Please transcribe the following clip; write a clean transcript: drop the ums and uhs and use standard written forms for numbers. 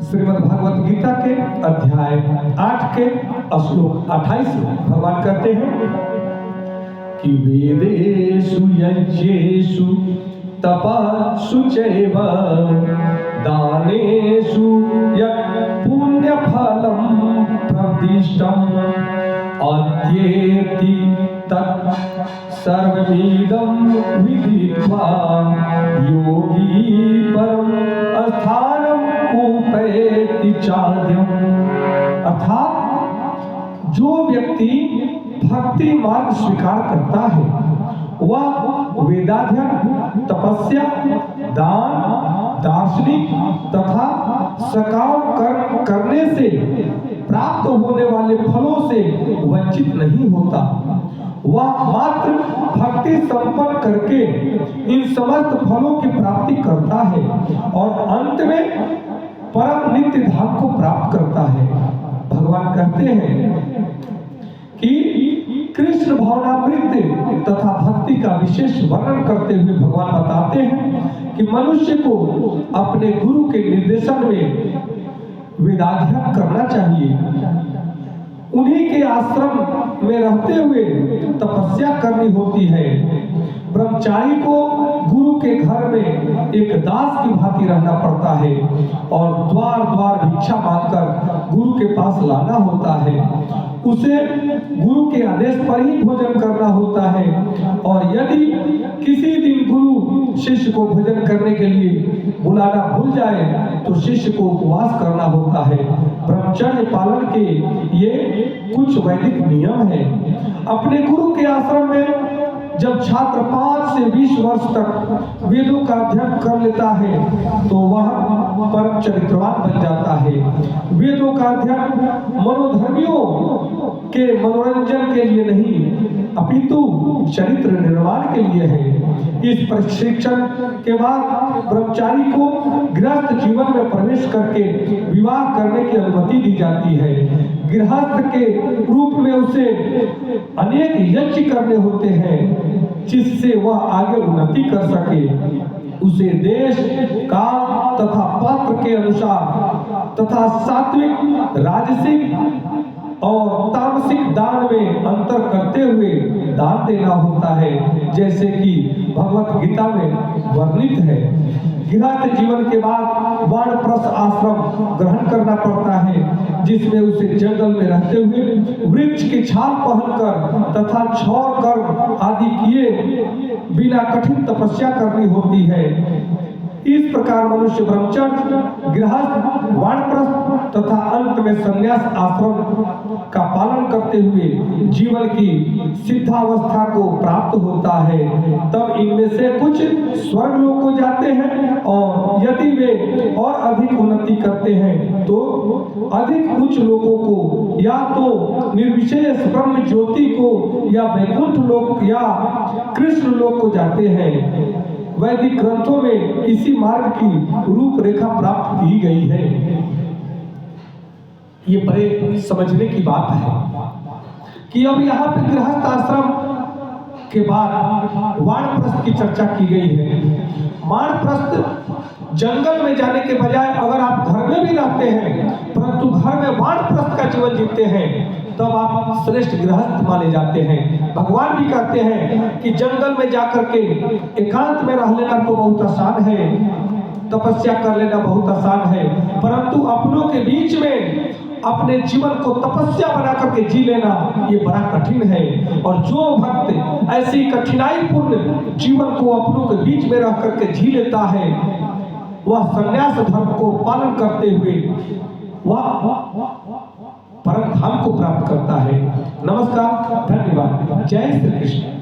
श्रीमद् भागवत गीता के अध्याय 8 के श्लोक 28 भगवान कहते हैं कि वेदेषु यज्ञेषु तपस्सु चैव दानेषु यत् पुण्यफलं प्रदिष्टम् अत्येति तत् सर्वमिदं विदित्वा योगी परम स्थानम उपैति चाद्यम्। अर्थात जो व्यक्ति भक्ति मार्ग स्वीकार करता है वह वेदाध्ययन, तपस्या, दान, दार्शनिक तथा सकाम कर्म करने से प्राप्त होने वाले फलों से वंचित नहीं होता। वह मात्र भक्ति संपन्न करके इन समस्त फलों की प्राप्ति करता है और अंत में परम नित्य धाम को प्राप्त करता है। भगवान कहते हैं कि कृष्ण भावनामृत तथा भक्ति का विशेष वर्णन करते हुए भगवान बताते हैं कि मनुष्य को अपने गुरु के निर्देशन में वेदाध्ययन करना चाहिए, उन्हीं के आश्रम में रहते हुए तपस्या करनी होती है। ब्रह्मचारी को गुरु के घर में एक दास की भांति रहना पड़ता है और द्वार द्वार भिक्षा मांगकर गुरु के पास लाना होता है। उसे गुरु के आदेश पर ही भोजन करना होता है और यदि किसी दिन गुरु शिष्य को भोजन करने के लिए बुलाना भूल जाए तो शिष्य को उपवास करना होता है। ब्रह्मचर्य पालन के ये कुछ वैदिक नियम है। अपने गुरु के आश्रम में जब छात्र 5 से 20 वर्ष तक वेदों का अध्ययन कर लेता है तो वह परम चरित्रवान बन जाता है। वेदों का अध्ययन मनोधर्मियों के मनोरंजन के लिए नहीं अपितु चरित्र निर्माण के लिए है। इस प्रशिक्षण के बाद ब्रह्मचारी को गृहस्थ जीवन में प्रवेश करके विवाह करने की अनुमति दी जाती है। गृहस्थ के रूप में उसे अनेक यज्ञ करने होते हैं जिससे वह आगे उन्नति कर सके। उसे देश, काल तथा पात्र के अनुसार तथा सात्विक, राजसिक और तामसिक दान में अंतर करते हुए दान देना होता है, जैसे कि भगवत गीता में वर्णित है। गृहस्थ जीवन के बाद वानप्रस्थ आश्रम ग्रहण करना पड़ता है, जिसमें उसे जंगल में रहते हुए वृक्ष की छाल पहनकर तथा क्षौर कर्म आदि किए बिना कठिन तपस्या करनी होती है। इस प्रकार मनुष्य ब्रह्मचर्य, गृहस्थ, वानप्रस्थ तथा अंत में संन्यास आश्रम का पालन करते हुए जीवन की सिद्धावस्था को प्राप्त होता है। तब इनमें से कुछ स्वर्ग लोक को जाते हैं और यदि वे और अधिक उन्नति करते हैं तो अधिक उच्च लोगों को या तो निर्विशेष ब्रह्म ज्योति को या वैकुंठ लोक या कृष्ण लोक को जाते हैं। वैदिक ग्रंथों में इसी मार्ग की रूपरेखा प्राप्त की गई है। ये बड़े समझने की बात है कि अब यहाँ पे गृहस्थ आश्रम के बाद वानप्रस्थ की चर्चा की गई है। वानप्रस्थ जंगल में जाने के बजाय अगर आप घर में भी रहते हैं परंतु घर में वानप्रस्थ का जीवन जीते हैं तब आप श्रेष्ठ गृहस्थ माने जाते हैं। भगवान भी कहते हैं कि जंगल में जाकर के एकांत में रह लेना तो बहुत आसान है, तपस्या कर लेना बहुत आसान है, परंतु अपनों के बीच में अपने जीवन को तपस्या बना करके जी लेना ये बड़ा कठिन है। और जो भक्त ऐसी कठिनाई पूर्ण जीवन को अपनों के बीच में रह करके जी लेता है वह संन्यास धर्म को पालन करते हुए वह परम धाम को प्राप्त करता है। नमस्कार, धन्यवाद, जय श्री कृष्ण।